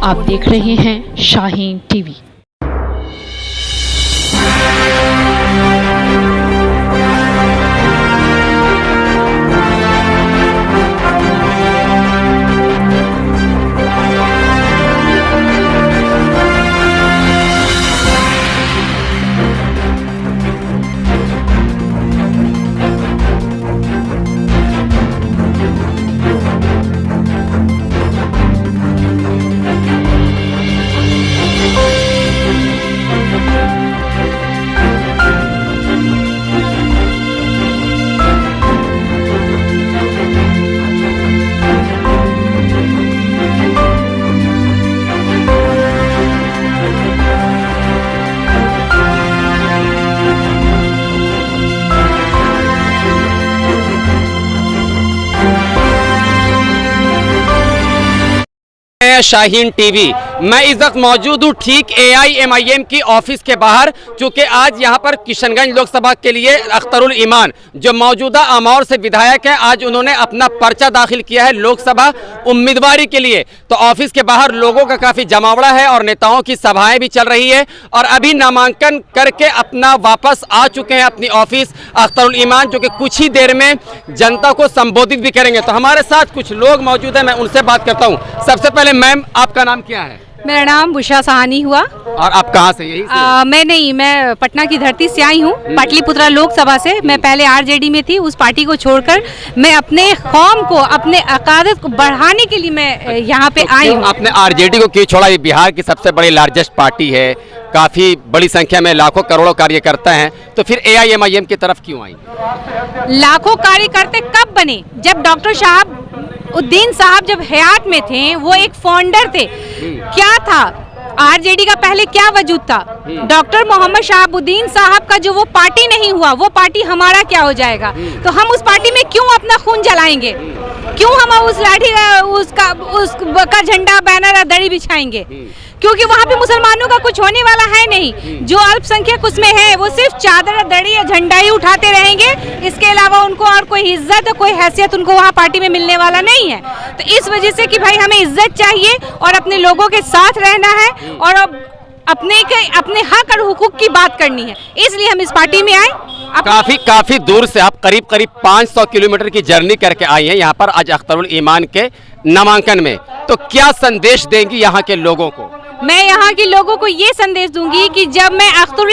आप देख रहे हैं शाहीन टीवी। शाहीन टीवी। मैं इस वक्त मौजूद हूँ ठीक AIMIM की ऑफिस के बाहर, चूँकि आज यहाँ पर किशनगंज लोकसभा के लिए अख्तरुल ईमान जो मौजूदा अमौर से विधायक हैं, आज उन्होंने अपना पर्चा दाखिल किया है लोकसभा उम्मीदवारी के लिए। तो ऑफिस के बाहर लोगों का काफ़ी जमावड़ा है और नेताओं की सभाएं भी चल रही है और अभी नामांकन करके अपना वापस आ चुके हैं अपनी ऑफिस अख्तरुल ईमान, जो कि कुछ ही देर में जनता को संबोधित भी करेंगे। तो हमारे साथ कुछ लोग मौजूद हैं, मैं उनसे बात करता हूँ। सबसे पहले मैम, आपका नाम क्या है? मेरा नाम बुशरा सहानी हुआ। और आप कहाँ से? यही से? मैं पटना की धरती से आई हूँ, पाटलिपुत्रा लोकसभा से। मैं पहले RJD में थी, उस पार्टी को छोड़कर मैं अपने कौम को, अपने अकादत को बढ़ाने के लिए मैं यहाँ पे आई हूँ। आपने RJD को क्यों छोड़ा? ये बिहार की सबसे बड़ी लार्जेस्ट पार्टी है, काफी बड़ी संख्या में लाखों करोड़ों कार्यकर्ता हैं, तो फिर AIMIM की तरफ क्यों आई? लाखों कार्यकर्ता कब बने? जब डॉक्टर शहाबुद्दीन साहब जब हयात में थे, वो एक फाउंडर थे। क्या था RJD का? पहले क्या वजूद था? डॉक्टर मोहम्मद शहाबुद्दीन साहब का जो वो पार्टी नहीं हुआ, वो पार्टी हमारा क्या हो जाएगा? तो हम उस पार्टी में क्यों अपना खून जलाएंगे? क्यों हम उस लाठी उसका झंडा, बैनर, दड़ी बिछाएंगे? क्योंकि वहाँ पे मुसलमानों का कुछ होने वाला है नहीं। जो अल्पसंख्यक उसमें है, वो सिर्फ चादर, दड़ी या झंडा ही उठाते रहेंगे। इसके अलावा उनको और कोई इज्जत, कोई हैसियत उनको वहाँ पार्टी में मिलने वाला नहीं है। तो इस वजह से कि भाई हमें इज्जत चाहिए और अपने लोगों के साथ रहना है और अब अपने हक और हुकूक की बात करनी है, इसलिए हम इस पार्टी में आए। काफी दूर से आप करीब 500 किलोमीटर की जर्नी करके आई हैं यहाँ पर आज अख्तरुल ईमान के नामांकन में। तो क्या संदेश देंगी यहाँ के लोगों को? मैं यहाँ के लोगों को ये संदेश दूंगी कि जब मैं अख्तरुल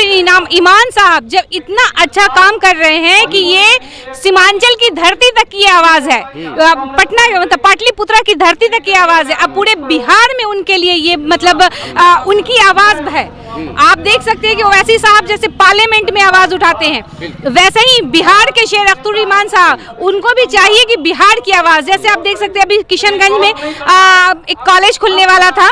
ईमान साहब जब इतना अच्छा काम कर रहे हैं कि ये सीमांचल की धरती तक की आवाज़ है, पटना मतलब पाटलिपुत्रा की धरती तक की आवाज़ है, अब पूरे बिहार में उनके लिए ये मतलब उनकी आवाज़ है। आप देख सकते हैं कि ओवैसी साहब जैसे पार्लियामेंट में आवाज़ उठाते हैं, वैसे ही बिहार के शेर अख्तरुल ईमान साहब, उनको भी चाहिए कि बिहार की आवाज़, जैसे आप देख सकते हैं अभी किशनगंज में एक कॉलेज खुलने वाला था,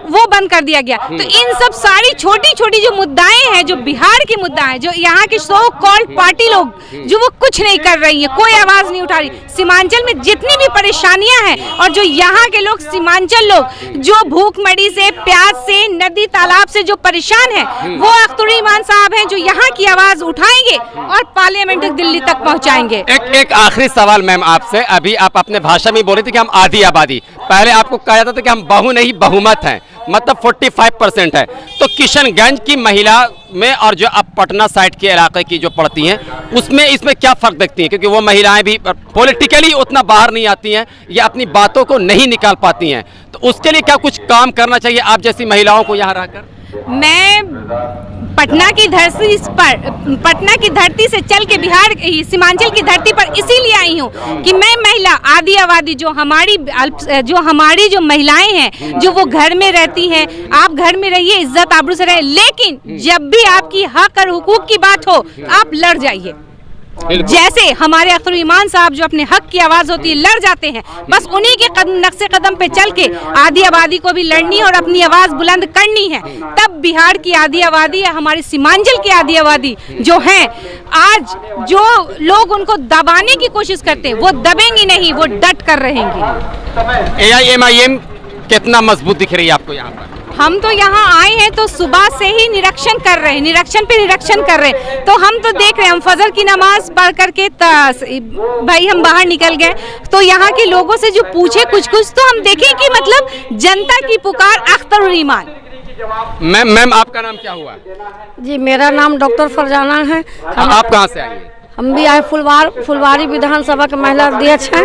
वो बंद कर दिया गया। तो इन सब सारी छोटी छोटी जो मुद्दाएं हैं, जो बिहार की मुद्दाएं, जो यहाँ के सो कॉल्ड पार्टी लोग जो वो कुछ नहीं कर रही है, कोई आवाज़ नहीं उठा रही। सीमांचल में जितनी भी परेशानियां हैं और जो यहाँ के लोग, सीमांचल लोग जो भूखमरी से, प्यास से, नदी तालाब से जो परेशान है, वो अख्तरुल ईमान साहब हैं जो यहाँ की आवाज उठाएंगे और पार्लियामेंट तक, दिल्ली तक पहुँचाएंगे। एक आखिरी सवाल मैम आपसे। अभी आप अपने भाषा में बोल रही थी कि हम आधी आबादी, पहले आपको कहा जाता था कि हम बहु नहीं बहुमत हैं, मतलब 45% है। तो किशनगंज की महिला में और जो अब पटना साइड के इलाके की जो पड़ती हैं, उसमें इसमें क्या फ़र्क देखती हैं? क्योंकि वो महिलाएं भी पॉलिटिकली उतना बाहर नहीं आती हैं या अपनी बातों को नहीं निकाल पाती हैं, तो उसके लिए क्या कुछ काम करना चाहिए आप जैसी महिलाओं को यहाँ रहकर? मैं पटना की धरती से चल के बिहार, सीमांचल की धरती पर इसीलिए आई हूँ कि मैं महिला, आधी आबादी, जो हमारी जो महिलाएं हैं, जो वो घर में रहती हैं, आप घर में रहिए, इज्जत आबरू से रहे, लेकिन जब भी आपकी हक और हुकूक की बात हो, आप लड़ जाइए। जैसे हमारे अख्तरुल ईमान साहब जो अपने हक की आवाज़ होती है, लड़ जाते हैं। बस उन्हीं के नक्शे कदम पे चल के आधी आबादी को भी लड़नी और अपनी आवाज़ बुलंद करनी है, तब बिहार की आधी आबादी या हमारी सीमांचल की आधी आबादी जो है, आज जो लोग उनको दबाने की कोशिश करते हैं, वो दबेंगी नहीं, वो डट कर रहेंगी। AIMIM कितना मजबूत दिख रही है आपको यहाँ पर? हम तो यहाँ आए हैं तो सुबह से ही निरीक्षण कर रहे हैं, निरीक्षण पे निरीक्षण कर रहे हैं। तो हम तो देख रहे हैं, हम फजर की नमाज पढ़ करके भाई हम बाहर निकल गए तो यहाँ के लोगों से जो पूछे कुछ तो हम देखें कि मतलब जनता की पुकार अख्तरुल ईमान। मैम आपका नाम क्या हुआ? जी मेरा नाम डॉक्टर फरजाना है। आप कहाँ से आई? हम भी आए फुलवारी विधानसभा के महिला अध्यक्ष हैं,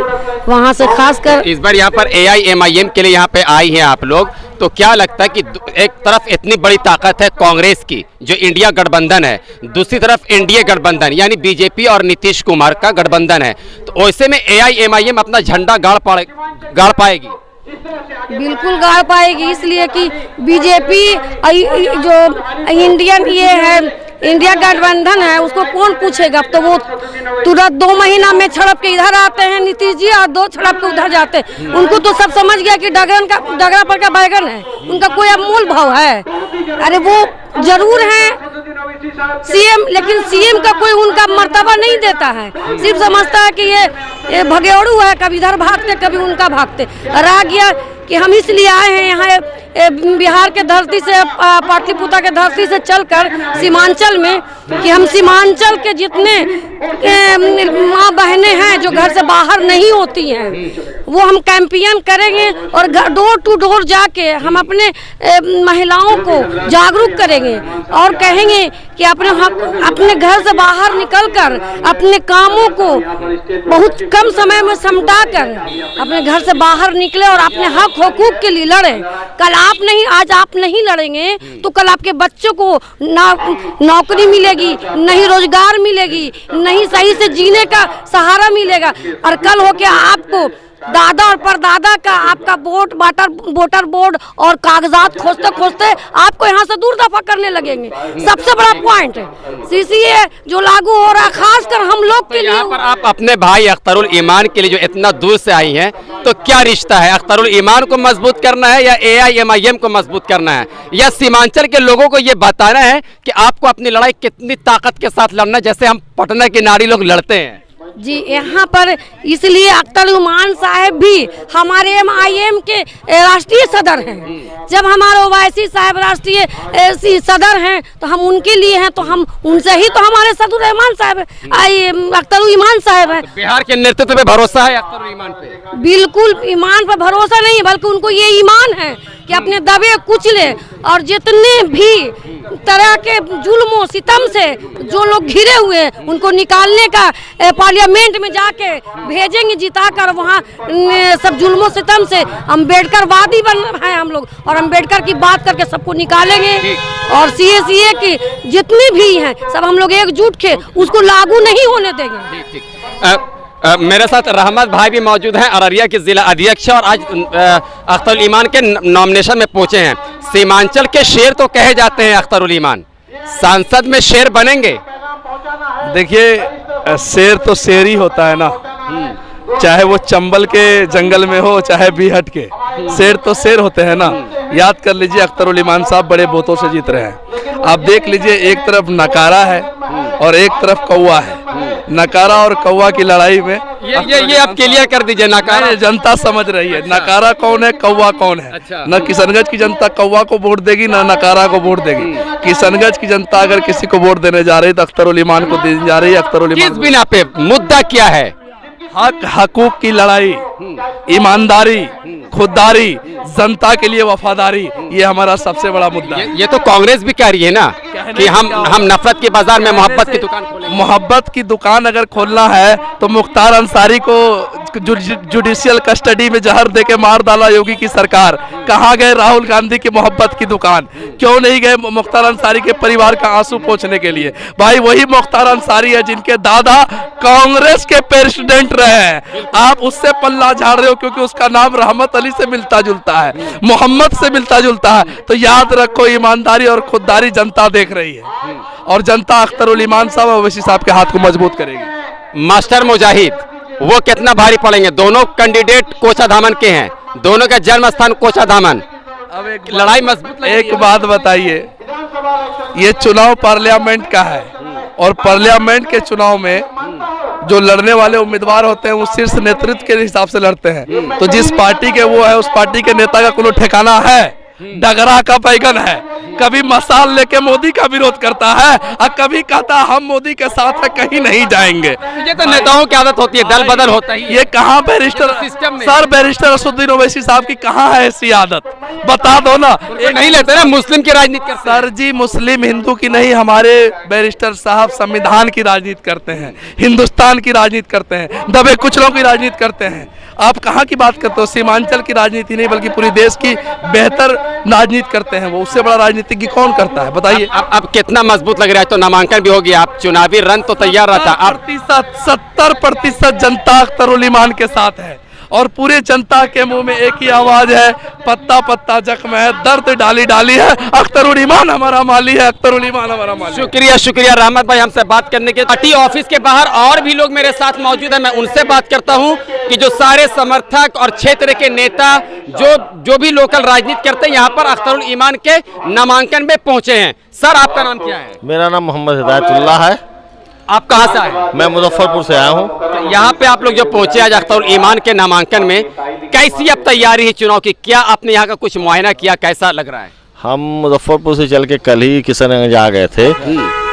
वहाँ से खासकर इस बार यहाँ पर AIMIM के लिए यहाँ पे आई हैं आप लोग, तो क्या लगता है कि एक तरफ इतनी बड़ी ताकत है कांग्रेस की जो इंडिया गठबंधन है, दूसरी तरफ एनडीए गठबंधन यानी बीजेपी और नीतीश कुमार का गठबंधन है, तो ऐसे में AIMIM अपना झंडा गाड़ पाएगी? बिल्कुल गाड़ पाएगी, इसलिए कि बीजेपी जो इंडियन ये है इंडिया गठबंधन है उसको कौन पूछेगा। तो वो तुरंत 2 महीना में छड़प के इधर आते हैं नीतीश जी और 2 छड़प के उधर जाते हैं। उनको तो सब समझ गया कि डगरा पर का बैगन है, उनका कोई अब मूल भाव है। अरे वो जरूर है सीएम, लेकिन सीएम का कोई उनका मर्तबा नहीं देता है, सिर्फ समझता है कि ये भगेड़ू है, कभी इधर भागते कभी उनका भागते। रह गया कि हम इसलिए आए हैं यहाँ बिहार के धरती से, पाटलिपुत्र के धरती से चलकर सीमांचल में, कि हम सीमांचल के जितने माँ बहनें हैं जो घर से बाहर नहीं होती हैं वो हम कैंपेन करेंगे और डोर टू डोर जाके हम अपने महिलाओं को जागरूक करेंगे और कहेंगे कि अपने घर से बाहर निकलकर अपने कामों को बहुत कम समय में समटाकर अपने घर से बाहर निकले और अपने हक हुकूक के लिए लड़े। कल आप नहीं, आज आप नहीं लड़ेंगे तो कल आपके बच्चों को नौकरी मिलेगी, नहीं रोजगार मिलेगी, नहीं सही से जीने का सहारा मिलेगा, और कल होके आपको दादा और परदादा का आपका वोटर बोर्ड और कागजात खोजते खोजते आपको यहाँ से दूर दफा करने लगेंगे। सबसे बड़ा पॉइंट है CCA जो लागू हो रहा है खासकर हम लोग के लिए। यहाँ पर आप अपने भाई अख्तरुल ईमान के लिए जो इतना दूर से आई हैं, तो क्या रिश्ता है? अख्तरुल ईमान को मजबूत करना है या AIMIM को मजबूत करना है, या सीमांचल के लोगों को ये बताना है कि आपको अपनी लड़ाई कितनी ताकत के साथ लड़ना, जैसे हम पटना के नारी लोग लड़ते हैं? जी यहाँ पर इसलिए अख्तरुल ईमान साहब भी हमारे MIM के राष्ट्रीय सदर हैं। जब हमारे ओवैसी साहब राष्ट्रीय सदर हैं तो हम उनके लिए हैं, तो हम उनसे ही तो हमारे सदर ईमान साहब अख्तरुल ईमान साहब हैं। बिहार के नेतृत्व पे भरोसा है अख्तरुल ईमान पे? बिल्कुल ईमान पर भरोसा नहीं, बल्कि उनको ये ईमान है कि अपने दबे कुचले और जितने भी तरह के जुल्मों सितम से जो लोग घिरे हुए हैं उनको निकालने का पार्लियामेंट में जाके भेजेंगे जिताकर। वहाँ सब जुल्मों सितम से अम्बेडकर वादी बन है हम लोग, और अम्बेडकर की बात करके सबको निकालेंगे, और CA की जितनी भी हैं सब हम लोग एकजुट के उसको लागू नहीं होने देंगे। मेरे साथ रहमत भाई भी मौजूद हैं, अररिया के जिला अध्यक्ष, और आज अख्तरुल ईमान के नॉमिनेशन में पहुंचे हैं। सीमांचल के शेर तो कहे जाते हैं अख्तरुल ईमान, सांसद में शेर बनेंगे? देखिए शेर तो शेर ही होता है ना, चाहे वो चंबल के जंगल में हो चाहे बीहट के, शेर तो शेर होते हैं ना। याद कर लीजिए अख्तरुल ईमान साहब बड़े वोटों से जीत रहे हैं। आप देख लीजिए एक तरफ नकारा है और एक तरफ कौवा है। नकारा और कौवा की लड़ाई में ये आप क्लियर कर दीजिए। नकारा जनता समझ रही है, नकारा कौन है कौवा कौन है। अच्छा। न किशनगंज की जनता कौवा को वोट देगी न नकारा को वोट देगी। किशनगंज की जनता अगर किसी को वोट देने जा रही है तो अख्तरुल ईमान को देने जा रही है। अख्तरुल ईमान किस बिना पे? मुद्दा क्या है? हक हकूक की लड़ाई, ईमानदारी, खुददारी, जनता के लिए वफादारी, ये हमारा सबसे बड़ा मुद्दा है। ये तो कांग्रेस भी कह रही है ना कि हम नफरत के बाजार में मोहब्बत की दुकान खोलेंगे। मोहब्बत की दुकान अगर खोलना है तो मुख्तार अंसारी को जुडिशियल कस्टडी में जहर देके मार डाला योगी की सरकार। कहाँ गए राहुल गांधी की मोहब्बत की दुकान? क्यों नहीं गए मुख्तार अंसारी के परिवार का आंसू पोंछने के लिए? भाई वही मुख्तार अंसारी है जिनके दादा कांग्रेस के प्रेसिडेंट रहे हैं। आप उससे पल्ला झाड़ रहे हो क्योंकि उसका नाम रहमत अली से मिलता जुलता है, मोहम्मद से मिलता जुलता है। तो याद रखो ईमानदारी और खुददारी जनता देख रही है, और जनता अख्तरुल ईमान साहब और ओवैसी साहब के हाथ को मजबूत करेगी। मास्टर मुजाहिद वो कितना भारी पड़ेंगे? दोनों कैंडिडेट कोचाधामन के हैं, दोनों का जन्म स्थान कोचाधामन। अब एक लड़ाई मजबूत। एक बात बताइए, ये चुनाव पार्लियामेंट का है और पार्लियामेंट के चुनाव में जो लड़ने वाले उम्मीदवार होते हैं वो शीर्ष नेतृत्व के हिसाब से लड़ते हैं। तो जिस पार्टी के वो है उस पार्टी के नेता का कोई ठिकाना है? डगरा का बैगन है। कभी मसाल लेके मोदी का विरोध करता है और कभी कहता हम मोदी के साथ है, कहीं नहीं जाएंगे। ये तो नेताओं की आदत होती है, दल बदल होता ही है। ये कहाँ बैरिस्टर सिस्टम में सर, बैरिस्टर असदुद्दीन ओवैसी साहब की कहाँ है ऐसी आदत, बता दो ना। ये नहीं लेते ना, मुस्लिम की राजनीति करते हैं। सर जी, मुस्लिम हिंदू की नहीं, हमारे बैरिस्टर साहब संविधान की राजनीति करते हैं, हिंदुस्तान की राजनीति करते हैं, दबे कुचलों की राजनीति करते हैं। आप कहाँ की बात करते हो? सीमांचल की राजनीति नहीं बल्कि पूरी देश की बेहतर राजनीति करते हैं वो। उससे बड़ा राजनीतिज्ञ कौन करता है बताइए। अब कितना मजबूत लग रहा है, तो नामांकन भी हो गया, आप चुनावी रन तो तैयार रहता। अब 70% जनता अख्तरुल ईमान के साथ है और पूरे जनता के मुंह में एक ही आवाज है, पत्ता पत्ता जख्म है, दर्द डाली डाली है, अख्तरुल ईमान हमारा माली है, अख्तरुल ईमान हमारा माली। शुक्रिया शुक्रिया रहमत भाई हमसे बात करने के। पार्टी ऑफिस के बाहर और भी लोग मेरे साथ मौजूद है, मैं उनसे बात करता हूं कि जो सारे समर्थक और क्षेत्र के नेता जो भी लोकल राजनीति करते हैं यहाँ पर अख्तरुल ईमान के नामांकन में पहुंचे हैं। सर, आपका नाम क्या है? मेरा नाम मोहम्मद हिदायतुल्लाह है। आप कहाँ से आए? मैं मुजफ्फरपुर से आया हूँ। तो यहाँ पे आप लोग जो पहुंचे आज अख्तरुल ईमान के नामांकन में, कैसी अब तैयारी है चुनाव की? क्या आपने यहाँ का कुछ मुआयना किया, कैसा लग रहा है? हम मुजफ्फरपुर से चल के कल ही किशनगंज आ गए थे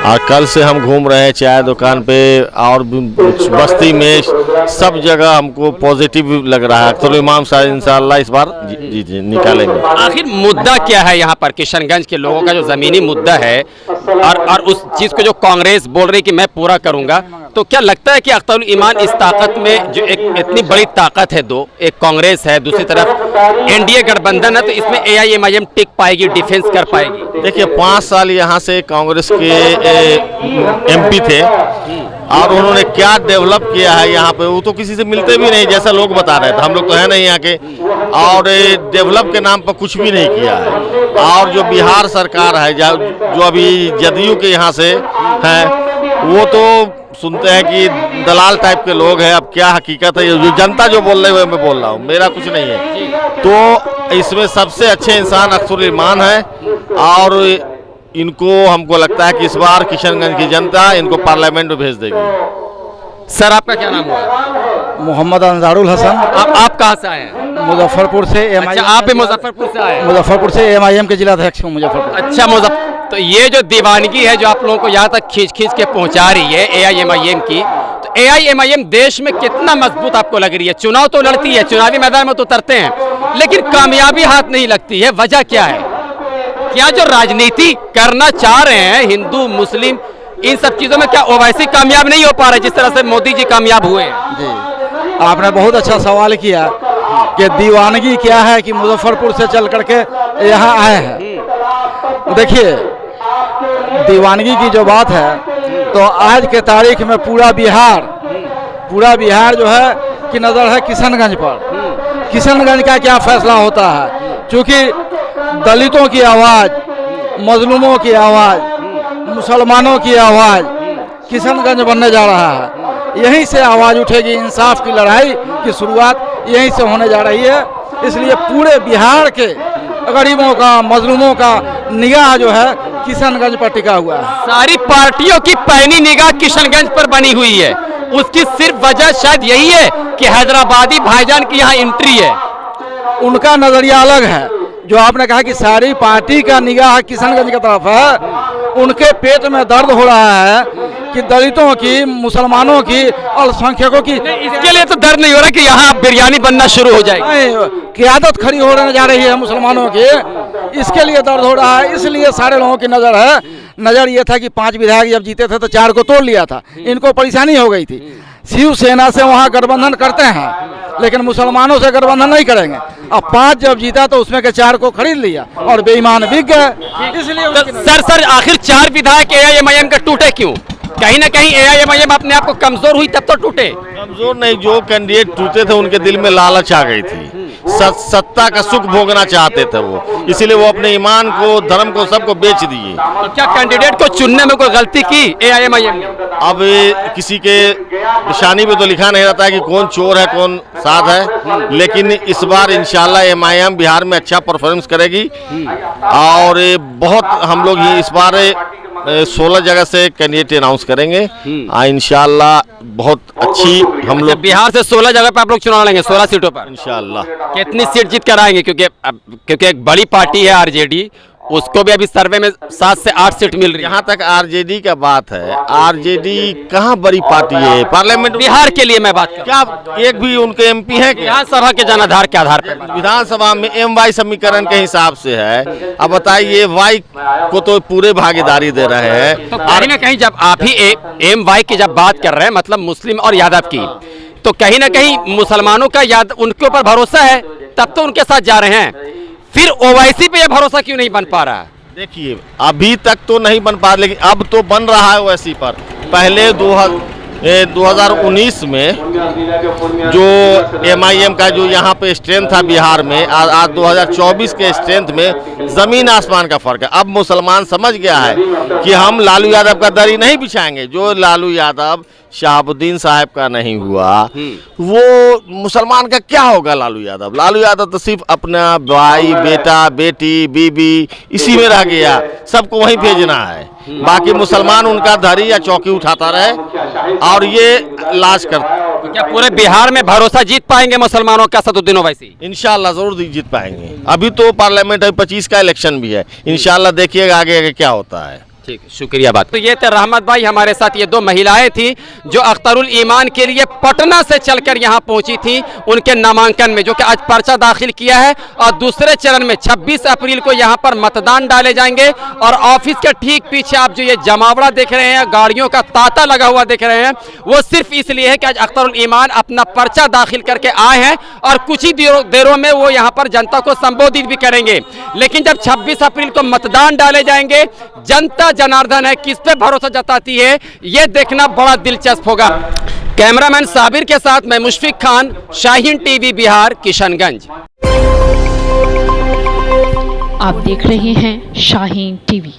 और कल से हम घूम रहे हैं चाय दुकान पे और बस्ती में, सब जगह हमको पॉजिटिव लग रहा है। अख्तरुल ईमान साहब इंशाअल्लाह इस बार जी निकालेंगे। आखिर मुद्दा क्या है यहाँ पर किशनगंज के लोगों का, जो जमीनी मुद्दा है और उस चीज को जो कांग्रेस बोल रही कि मैं पूरा करूंगा, तो क्या लगता है कि अख्तरुल ईमान इस ताकत में, जो एक इतनी बड़ी ताकत है, दो एक कांग्रेस है, दूसरी तरफ एनडीए गठबंधन है, तो इसमें एआईएमआईएम टिक पाएगी, डिफेंस कर पाएगी? देखिए, 5 साल यहाँ से कांग्रेस के एमपी थे और उन्होंने क्या डेवलप किया है यहाँ पे, वो तो किसी से मिलते भी नहीं जैसा लोग बता रहे थे। हम लोग तो है नहीं यहाँ के, और डेवलप के नाम पर कुछ भी नहीं किया है। और जो बिहार सरकार है, जो अभी जदयू के यहाँ से है, वो तो सुनते हैं कि दलाल टाइप के लोग हैं। अब क्या हकीकत है, जो जनता जो बोल रही है मैं बोल रहा हूँ, मेरा कुछ नहीं है। तो इसमें सबसे अच्छे इंसान अख्तरुल ईमान है और इनको हमको लगता है कि इस बार किशनगंज की जनता इनको पार्लियामेंट में भेज देगी। सर, आपका क्या नाम हुआ? मोहम्मद अंसारुल हसन। आप कहाँ से आए हैं? मुजफ्फरपुर से। अच्छा, आप भी मुजफ्फरपुर से आए हैं? मुजफ्फरपुर से एमआईएम के जिला अध्यक्ष हूँ मुजफ्फरपुर। अच्छा, मुजफ्फर। तो ये जो दीवानगी है जो आप लोगों को यहाँ तक खींच खींच के पहुँचा रही है एआईएमआईएम की, तो एआईएमआईएम देश में कितना मजबूत आपको लग रही है? चुनाव तो लड़ती है, चुनावी मैदान में तो उतरते हैं, लेकिन कामयाबी हाथ नहीं लगती है। वजह क्या है? क्या जो राजनीति करना चाह रहे हैं हिंदू मुस्लिम, इन सब चीजों में क्या ओवैसी कामयाब नहीं हो पा रहे जिस तरह से मोदी जी कामयाब हुए हैं? जी, आपने बहुत अच्छा सवाल किया कि दीवानगी क्या है कि मुजफ्फरपुर से चल करके यहाँ आए हैं। देखिए, दीवानगी की जो बात है, तो आज के तारीख में पूरा बिहार जो है कि नज़र है किशनगंज पर। किशनगंज का क्या फैसला होता है, क्योंकि दलितों की आवाज़, मजलूमों की आवाज़, मुसलमानों की आवाज़ किशनगंज बनने जा रहा है। यहीं से आवाज़ उठेगी। इंसाफ की लड़ाई की शुरुआत यहीं से होने जा रही है। इसलिए पूरे बिहार के गरीबों का, मजलूमों का निगाह जो है किशनगंज पर टिका हुआ है। सारी पार्टियों की पैनी निगाह किशनगंज पर बनी हुई है। उसकी सिर्फ वजह शायद यही है कि हैदराबादी भाईजान की यहाँ एंट्री है। उनका नजरिया अलग है। जो आपने कहा कि सारी पार्टी का निगाह किशनगंज की तरफ है, उनके पेट में दर्द हो रहा है कि दलितों की, मुसलमानों की, अल्पसंख्यकों की। इसके लिए तो दर्द नहीं हो रहा कि यहाँ बिरयानी बनना शुरू हो जाएगी। क़यादत खड़ी होने जा रही है मुसलमानों की, इसके लिए दर्द हो रहा है। इसलिए सारे लोगों की नज़र ये था कि 5 विधायक जब जीते थे तो 4 को तोड़ लिया था, इनको परेशानी हो गई थी। शिवसेना से वहाँ गठबंधन करते हैं, लेकिन मुसलमानों से गठबंधन नहीं करेंगे। अब 5 जब जीता तो उसमें के 4 को खरीद लिया और बेईमान बिक गए। इसलिए तो सर आखिर 4 विधायक एआईएमआईएम का टूटे क्यों? कहीं ना कहीं एआईएमआईएम अपने आप को कमजोर हुई तब तो टूटे। कमजोर नहीं, जो कैंडिडेट टूटे थे उनके दिल में लालच आ गई थी, सत्ता का सुख भोगना चाहते थे वो, इसीलिए वो अपने ईमान को, धर्म को, सबको बेच दिए। तो क्या कैंडिडेट को चुनने में कोई गलती की एआईएमआईएम ने? अब किसी के निशानी पे तो लिखा नहीं रहता है कि कौन चोर है कौन साध है, लेकिन इस बार इंशाल्लाह एमआईएम बिहार में अच्छा परफॉर्मेंस करेगी और बहुत हम लोग इस बार 16 जगह से कैंडिडेट अनाउंस करेंगे। इंशाल्लाह बहुत अच्छी हम लोग बिहार से 16 जगह पे आप लोग चुनाव लड़ेंगे, 16 सीटों पर इंशाल्लाह। कितनी सीट जीत कर आएंगे? क्योंकि एक बड़ी पार्टी है आरजेडी, उसको भी अभी सर्वे में 7 से 8 सीट मिल रही है। जहाँ तक आरजेडी का बात है, आरजेडी कहाँ बड़ी पार्टी है? पार्लियामेंट बिहार के लिए मैं बात कर रहा हूं। क्या एक भी उनके एमपी है? विधानसभा के जनाधार के आधार पर विधानसभा में MY समीकरण के हिसाब से है। अब बताइए, वाई को तो पूरे भागीदारी दे रहे हैं। तो कहीं ना कहीं जब आप ही MY की जब बात कर रहे हैं, मतलब मुस्लिम और यादव की, तो कहीं ना कहीं मुसलमानों का उनके ऊपर भरोसा है, तब तो उनके साथ जा रहे हैं। फिर ओवैसी पे ये भरोसा क्यों नहीं बन पा रहा है? देखिए, अभी तक तो नहीं बन पा, लेकिन अब तो बन रहा है ओवैसी पर। पहले 2019 में जो MIM का जो यहाँ पे स्ट्रेंथ था बिहार में, आज 2024 के स्ट्रेंथ में जमीन आसमान का फर्क है। अब मुसलमान समझ गया है कि हम लालू यादव का दरी नहीं बिछाएंगे। जो लालू यादव शहाबुद्दीन साहब का नहीं हुआ, वो मुसलमान का क्या होगा? लालू यादव तो सिर्फ अपना भाई, बेटा, बेटी, बीबी इसी में रह गया। सबको वहीं भेजना है, बाकी मुसलमान उनका धरी या चौकी उठाता रहे और ये लाज करता। तो क्या पूरे बिहार में भरोसा जीत पाएंगे मुसलमानों का सदुद्दीन ओवैसी? इंशाल्लाह जरूर जीत पाएंगे। अभी तो पार्लियामेंट 25 का इलेक्शन भी है, इंशाल्लाह देखिएगा आगे क्या होता है। ठीक, शुक्रिया बात। तो ये थे रहमत भाई हमारे साथ, ये 2 महिलाएं थी जो अख्तरुल ईमान के लिए पटना से चलकर यहाँ पहुंची थी उनके नामांकन में, जो कि आज पर्चा दाखिल किया है। और दूसरे चरण में 26 अप्रैल को यहाँ पर मतदान डाले जाएंगे। और ऑफिस के ठीक पीछे आप जो ये जमावड़ा देख रहे हैं, गाड़ियों का तांता लगा हुआ देख रहे हैं, वो सिर्फ इसलिए है कि आज अख्तरुल ईमान अपना पर्चा दाखिल करके आए हैं और कुछ ही देरों में वो यहाँ पर जनता को संबोधित भी करेंगे। लेकिन जब 26 अप्रैल को मतदान डाले जाएंगे, जनता जनार्दन है किस पे भरोसा जताती है, ये देखना बड़ा दिलचस्प होगा। कैमरामैन साबिर के साथ मैं मुशफिक खान, शाहीन टीवी बिहार, किशनगंज। आप देख रहे हैं शाहीन टीवी।